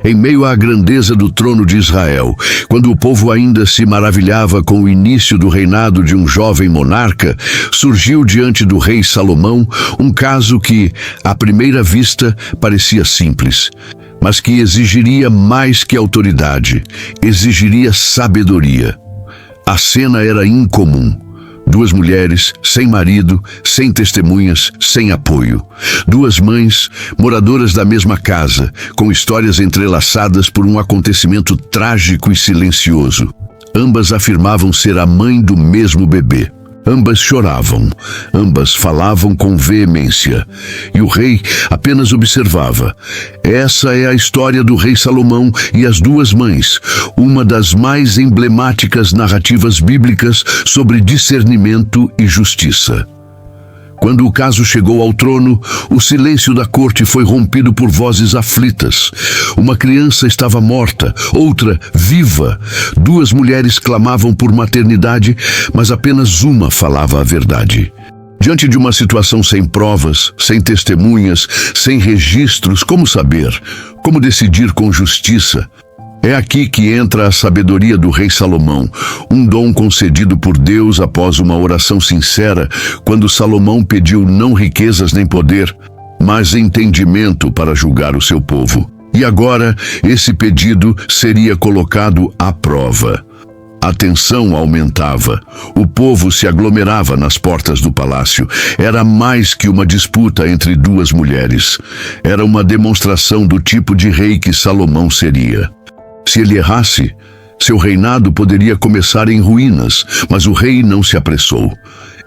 Em meio à grandeza do trono de Israel, quando o povo ainda se maravilhava com o início do reinado de um jovem monarca, surgiu diante do rei Salomão um caso que, à primeira vista, parecia simples, mas que exigiria mais que autoridade, exigiria sabedoria. A cena era incomum. 2 mulheres, sem marido, sem testemunhas, sem apoio. 2 mães, moradoras da mesma casa, com histórias entrelaçadas por um acontecimento trágico e silencioso. Ambas afirmavam ser a mãe do mesmo bebê. Ambas choravam, ambas falavam com veemência, e o rei apenas observava. Essa é a história do rei Salomão e as 2 mães, uma das mais emblemáticas narrativas bíblicas sobre discernimento e justiça. Quando o caso chegou ao trono, o silêncio da corte foi rompido por vozes aflitas. Uma criança estava morta, outra viva. 2 mulheres clamavam por maternidade, mas apenas uma falava a verdade. Diante de uma situação sem provas, sem testemunhas, sem registros, como saber? Como decidir com justiça? É aqui que entra a sabedoria do rei Salomão, um dom concedido por Deus após uma oração sincera, quando Salomão pediu não riquezas nem poder, mas entendimento para julgar o seu povo. E agora, esse pedido seria colocado à prova. A tensão aumentava. O povo se aglomerava nas portas do palácio. Era mais que uma disputa entre 2 mulheres. Era uma demonstração do tipo de rei que Salomão seria. Se ele errasse, seu reinado poderia começar em ruínas, mas o rei não se apressou.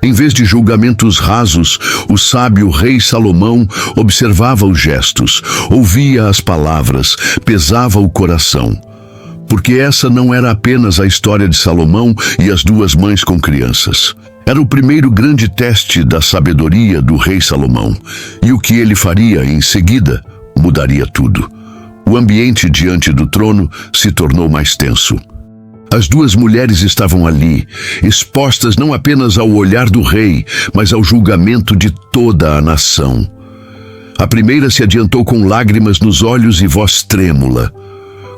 Em vez de julgamentos rasos, o sábio rei Salomão observava os gestos, ouvia as palavras, pesava o coração. Porque essa não era apenas a história de Salomão e as 2 mães com crianças. Era o primeiro grande teste da sabedoria do rei Salomão. E o que ele faria em seguida mudaria tudo. O ambiente diante do trono se tornou mais tenso. As 2 mulheres estavam ali, expostas não apenas ao olhar do rei, mas ao julgamento de toda a nação. A primeira se adiantou com lágrimas nos olhos e voz trêmula.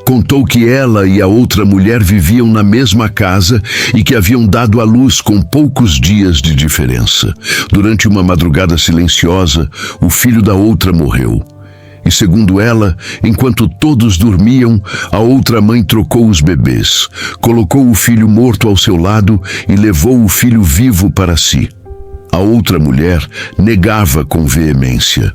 Contou que ela e a outra mulher viviam na mesma casa e que haviam dado à luz com poucos dias de diferença. Durante uma madrugada silenciosa, o filho da outra morreu. E segundo ela, enquanto todos dormiam, a outra mãe trocou os bebês, colocou o filho morto ao seu lado e levou o filho vivo para si. A outra mulher negava com veemência.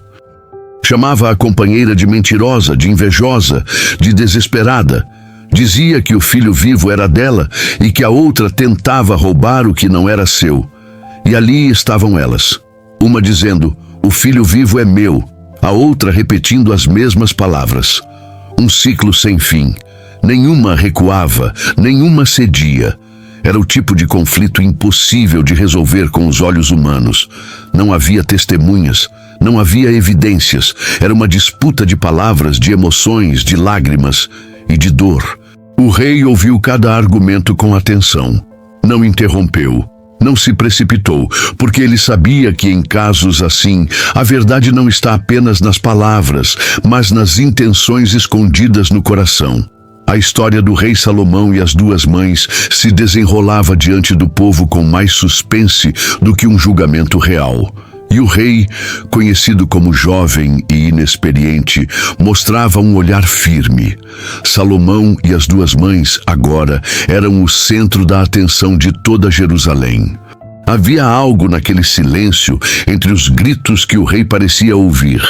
Chamava a companheira de mentirosa, de invejosa, de desesperada. Dizia que o filho vivo era dela e que a outra tentava roubar o que não era seu. E ali estavam elas, uma dizendo, o filho vivo é meu, a outra repetindo as mesmas palavras. Um ciclo sem fim. Nenhuma recuava, nenhuma cedia. Era o tipo de conflito impossível de resolver com os olhos humanos. Não havia testemunhas, não havia evidências. Era uma disputa de palavras, de emoções, de lágrimas e de dor. O rei ouviu cada argumento com atenção. Não interrompeu. Não se precipitou, porque ele sabia que em casos assim, a verdade não está apenas nas palavras, mas nas intenções escondidas no coração. A história do rei Salomão e as 2 mães se desenrolava diante do povo com mais suspense do que um julgamento real. E o rei, conhecido como jovem e inexperiente, mostrava um olhar firme. Salomão e as 2 mães, agora, eram o centro da atenção de toda Jerusalém. Havia algo naquele silêncio entre os gritos que o rei parecia ouvir,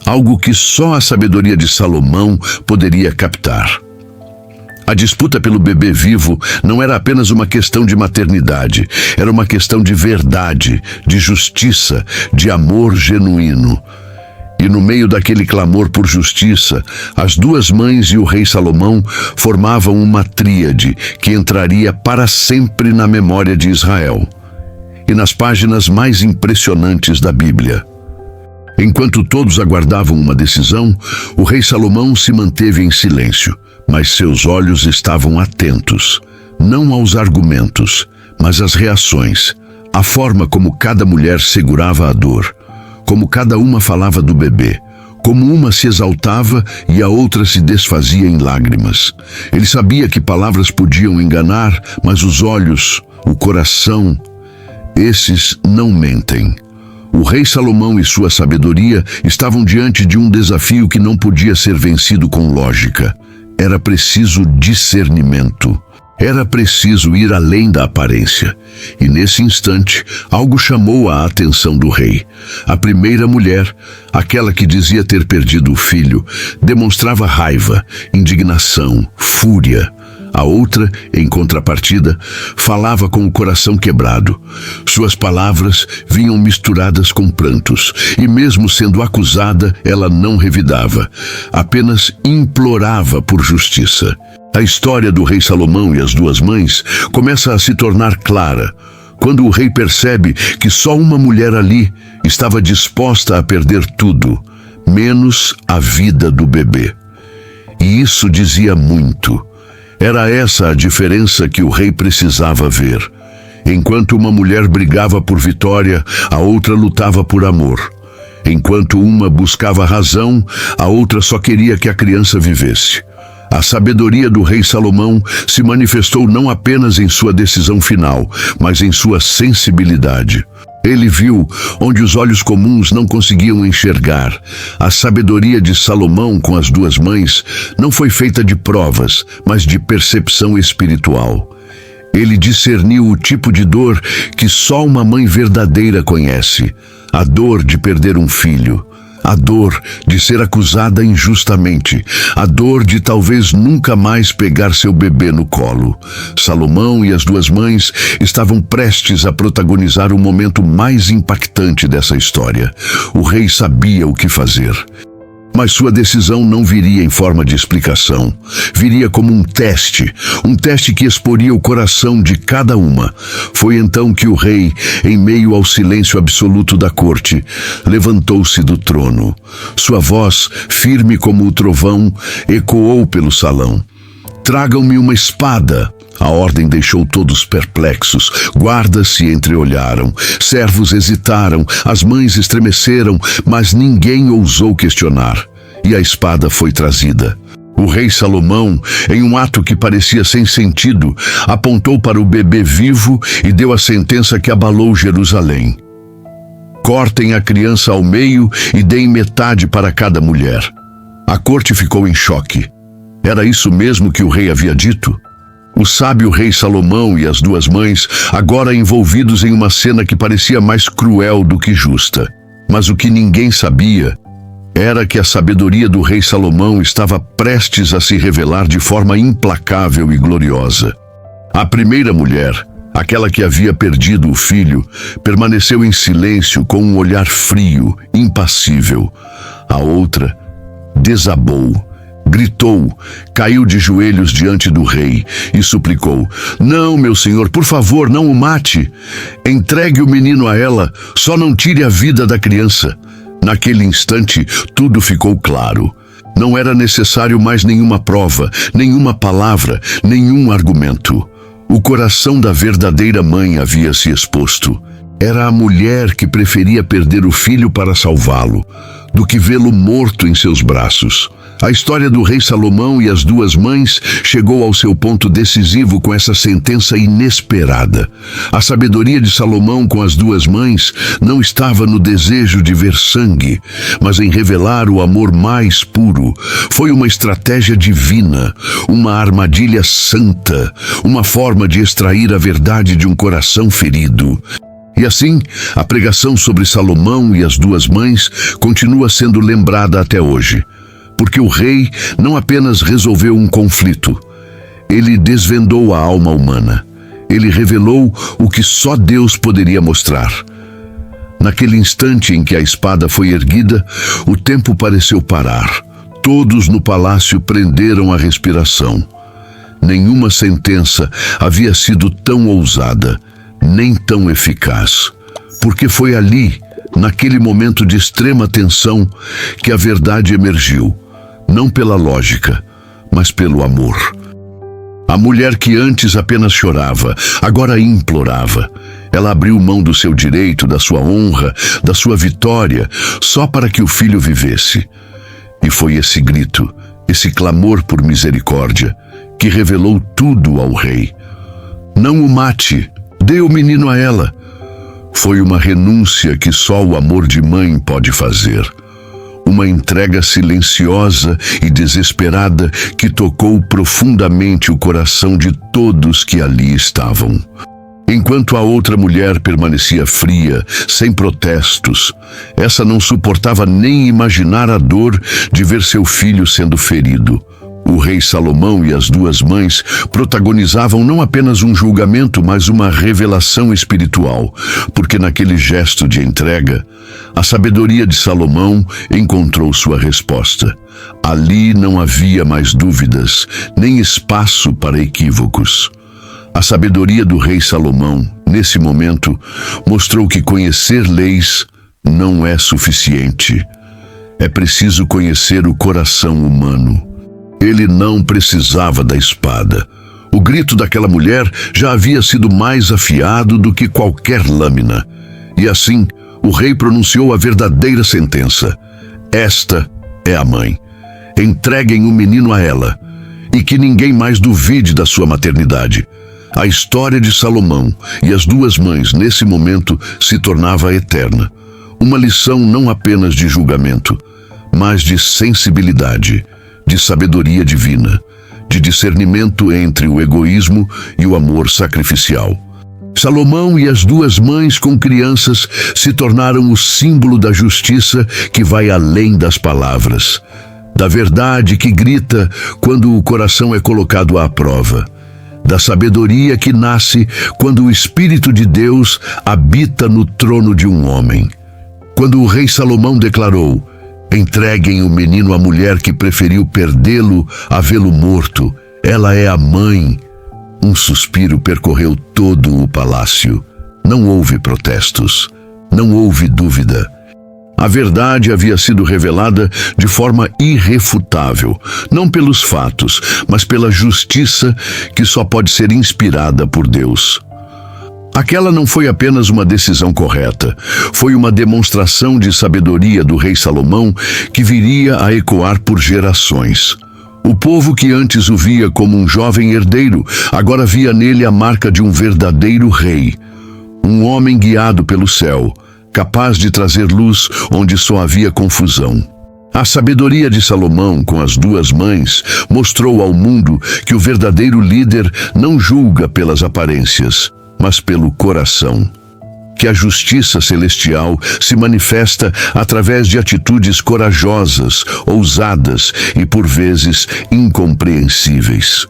algo que só a sabedoria de Salomão poderia captar. A disputa pelo bebê vivo não era apenas uma questão de maternidade, era uma questão de verdade, de justiça, de amor genuíno. E no meio daquele clamor por justiça, as 2 mães e o rei Salomão formavam uma tríade que entraria para sempre na memória de Israel e nas páginas mais impressionantes da Bíblia. Enquanto todos aguardavam uma decisão, o rei Salomão se manteve em silêncio. Mas seus olhos estavam atentos, não aos argumentos, mas às reações, a forma como cada mulher segurava a dor, como cada uma falava do bebê, Como uma se exaltava e a outra se desfazia em lágrimas. Ele sabia que palavras podiam enganar, mas os olhos, o coração, esses não mentem. O rei Salomão e sua sabedoria estavam diante de um desafio que não podia ser vencido com lógica. Era preciso discernimento. Era preciso ir além da aparência. E nesse instante, algo chamou a atenção do rei. A primeira mulher, aquela que dizia ter perdido o filho, demonstrava raiva, indignação, fúria. A outra, em contrapartida, falava com o coração quebrado. Suas palavras vinham misturadas com prantos, e mesmo sendo acusada, ela não revidava, apenas implorava por justiça. A história do rei Salomão e as duas mães começa a se tornar clara quando o rei percebe que só uma mulher ali estava disposta a perder tudo, menos a vida do bebê. E isso dizia muito. Era essa a diferença que o rei precisava ver. Enquanto uma mulher brigava por vitória, a outra lutava por amor. Enquanto uma buscava razão, a outra só queria que a criança vivesse. A sabedoria do rei Salomão se manifestou não apenas em sua decisão final, mas em sua sensibilidade. Ele viu onde os olhos comuns não conseguiam enxergar. A sabedoria de Salomão com as duas mães não foi feita de provas, mas de percepção espiritual. Ele discerniu o tipo de dor que só uma mãe verdadeira conhece: a dor de perder um filho. A dor de ser acusada injustamente, a dor de talvez nunca mais pegar seu bebê no colo. Salomão e as duas mães estavam prestes a protagonizar o momento mais impactante dessa história. O rei sabia o que fazer. Mas sua decisão não viria em forma de explicação. Viria como um teste que exporia o coração de cada uma. Foi então que o rei, em meio ao silêncio absoluto da corte, levantou-se do trono. Sua voz, firme como o trovão, ecoou pelo salão. "Tragam-me uma espada." A ordem deixou todos perplexos. Guardas se entreolharam, servos hesitaram, as mães estremeceram, mas ninguém ousou questionar. E a espada foi trazida. O rei Salomão, em um ato que parecia sem sentido, apontou para o bebê vivo e deu a sentença que abalou Jerusalém. "Cortem a criança ao meio e deem metade para cada mulher." A corte ficou em choque. Era isso mesmo que o rei havia dito? O sábio rei Salomão e as duas mães, agora envolvidos em uma cena que parecia mais cruel do que justa. Mas o que ninguém sabia era que a sabedoria do rei Salomão estava prestes a se revelar de forma implacável e gloriosa. A primeira mulher, aquela que havia perdido o filho, permaneceu em silêncio com um olhar frio, impassível. A outra desabou. Gritou, caiu de joelhos diante do rei e suplicou: "Não, meu senhor, por favor, não o mate. Entregue o menino a ela, só não tire a vida da criança." Naquele instante, tudo ficou claro. Não era necessário mais nenhuma prova, nenhuma palavra, nenhum argumento. O coração da verdadeira mãe havia se exposto. Era a mulher que preferia perder o filho para salvá-lo, do que vê-lo morto em seus braços. A história do rei Salomão e as duas mães chegou ao seu ponto decisivo com essa sentença inesperada. A sabedoria de Salomão com as duas mães não estava no desejo de ver sangue, mas em revelar o amor mais puro. Foi uma estratégia divina, uma armadilha santa, uma forma de extrair a verdade de um coração ferido. E assim, a pregação sobre Salomão e as duas mães continua sendo lembrada até hoje. Porque o rei não apenas resolveu um conflito, ele desvendou a alma humana. Ele revelou o que só Deus poderia mostrar. Naquele instante em que a espada foi erguida, o tempo pareceu parar. Todos no palácio prenderam a respiração. Nenhuma sentença havia sido tão ousada, nem tão eficaz. Porque foi ali, naquele momento de extrema tensão, que a verdade emergiu. Não pela lógica, mas pelo amor. A mulher que antes apenas chorava, agora implorava. Ela abriu mão do seu direito, da sua honra, da sua vitória, só para que o filho vivesse. E foi esse grito, esse clamor por misericórdia, que revelou tudo ao rei. Não o mate, dê o menino a ela. Foi uma renúncia que só o amor de mãe pode fazer. Uma entrega silenciosa e desesperada que tocou profundamente o coração de todos que ali estavam. Enquanto a outra mulher permanecia fria, sem protestos, essa não suportava nem imaginar a dor de ver seu filho sendo ferido. O rei Salomão e as duas mães protagonizavam não apenas um julgamento, mas uma revelação espiritual, porque naquele gesto de entrega, a sabedoria de Salomão encontrou sua resposta. Ali não havia mais dúvidas, nem espaço para equívocos. A sabedoria do rei Salomão, nesse momento, mostrou que conhecer leis não é suficiente. É preciso conhecer o coração humano. Ele não precisava da espada. O grito daquela mulher já havia sido mais afiado do que qualquer lâmina. E assim, o rei pronunciou a verdadeira sentença. Esta é a mãe. Entreguem o menino a ela, e que ninguém mais duvide da sua maternidade. A história de Salomão e as duas mães, nesse momento, se tornava eterna. Uma lição não apenas de julgamento, mas de sensibilidade, de sabedoria divina, de discernimento entre o egoísmo e o amor sacrificial. Salomão e as duas mães com crianças se tornaram o símbolo da justiça que vai além das palavras, da verdade que grita quando o coração é colocado à prova, da sabedoria que nasce quando o Espírito de Deus habita no trono de um homem. Quando o rei Salomão declarou: entreguem o menino à mulher que preferiu perdê-lo a vê-lo morto, ela é a mãe. Um suspiro percorreu todo o palácio. Não houve protestos, não houve dúvida. A verdade havia sido revelada de forma irrefutável, não pelos fatos, mas pela justiça que só pode ser inspirada por Deus. Aquela não foi apenas uma decisão correta, foi uma demonstração de sabedoria do rei Salomão que viria a ecoar por gerações. O povo que antes o via como um jovem herdeiro, agora via nele a marca de um verdadeiro rei. Um homem guiado pelo céu, capaz de trazer luz onde só havia confusão. A sabedoria de Salomão com as duas mães mostrou ao mundo que o verdadeiro líder não julga pelas aparências, mas pelo coração. Que a justiça celestial se manifesta através de atitudes corajosas, ousadas e, por vezes, incompreensíveis.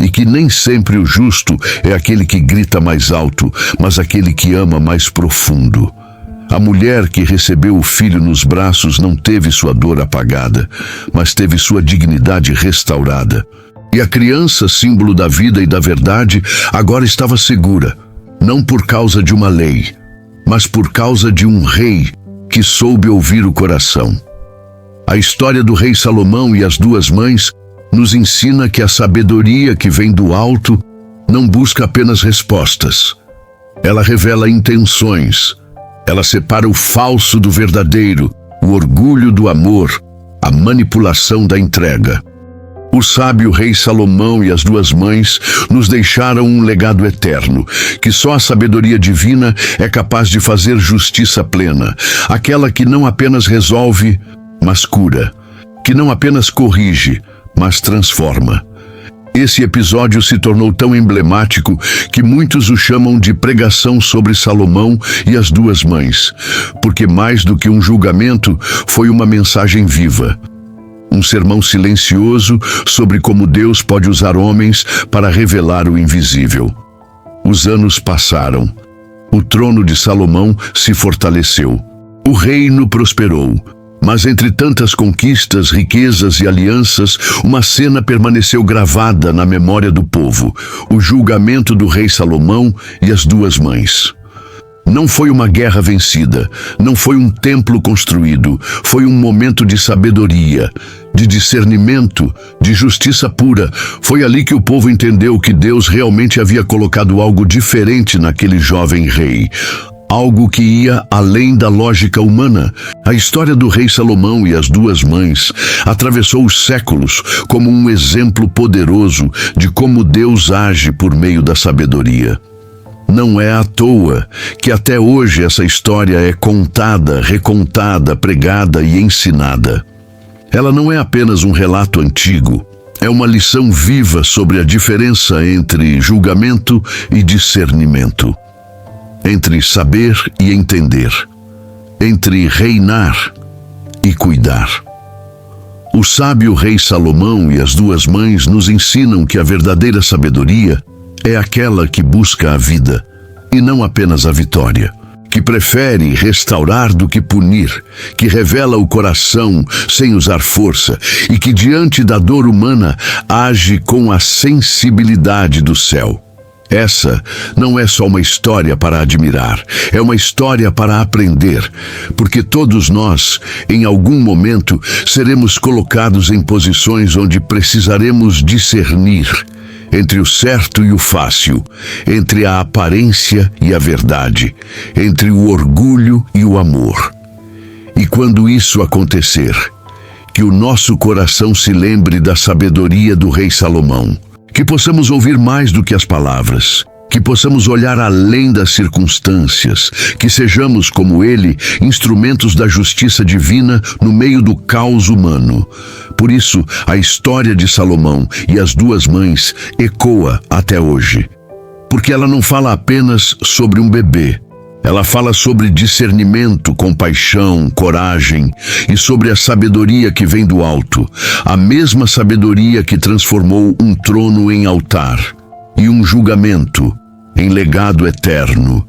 E que nem sempre o justo é aquele que grita mais alto, mas aquele que ama mais profundo. A mulher que recebeu o filho nos braços não teve sua dor apagada, mas teve sua dignidade restaurada. E a criança, símbolo da vida e da verdade, agora estava segura. Não por causa de uma lei, mas por causa de um rei que soube ouvir o coração. A história do rei Salomão e as duas mães nos ensina que a sabedoria que vem do alto não busca apenas respostas. Ela revela intenções. Ela separa o falso do verdadeiro, o orgulho do amor, a manipulação da entrega. O sábio rei Salomão e as duas mães nos deixaram um legado eterno, que só a sabedoria divina é capaz de fazer justiça plena, aquela que não apenas resolve, mas cura, que não apenas corrige, mas transforma. Esse episódio se tornou tão emblemático que muitos o chamam de pregação sobre Salomão e as duas mães, porque mais do que um julgamento, foi uma mensagem viva. Um sermão silencioso sobre como Deus pode usar homens para revelar o invisível. Os anos passaram. O trono de Salomão se fortaleceu. O reino prosperou. Mas entre tantas conquistas, riquezas e alianças, uma cena permaneceu gravada na memória do povo: o julgamento do rei Salomão e as duas mães. Não foi uma guerra vencida, não foi um templo construído, foi um momento de sabedoria, de discernimento, de justiça pura. Foi ali que o povo entendeu que Deus realmente havia colocado algo diferente naquele jovem rei. algo que ia além da lógica humana. A história do rei Salomão e as duas mães atravessou os séculos como um exemplo poderoso de como Deus age por meio da sabedoria. Não é à toa que até hoje essa história é contada, recontada, pregada e ensinada. Ela não é apenas um relato antigo, é uma lição viva sobre a diferença entre julgamento e discernimento, entre saber e entender, entre reinar e cuidar. O sábio rei Salomão e as duas mães nos ensinam que a verdadeira sabedoria é aquela que busca a vida, e não apenas a vitória, que prefere restaurar do que punir, que revela o coração sem usar força e que, diante da dor humana, age com a sensibilidade do céu. Essa não é só uma história para admirar, é uma história para aprender, porque todos nós, em algum momento, seremos colocados em posições onde precisaremos discernir entre o certo e o fácil, entre a aparência e a verdade, entre o orgulho e o amor. E quando isso acontecer, que o nosso coração se lembre da sabedoria do rei Salomão, que possamos ouvir mais do que as palavras, que possamos olhar além das circunstâncias, que sejamos, como ele, instrumentos da justiça divina no meio do caos humano. Por isso, a história de Salomão e as duas mães ecoa até hoje. Porque ela não fala apenas sobre um bebê. Ela fala sobre discernimento, compaixão, coragem e sobre a sabedoria que vem do alto. A mesma sabedoria que transformou um trono em altar e um julgamento em legado eterno.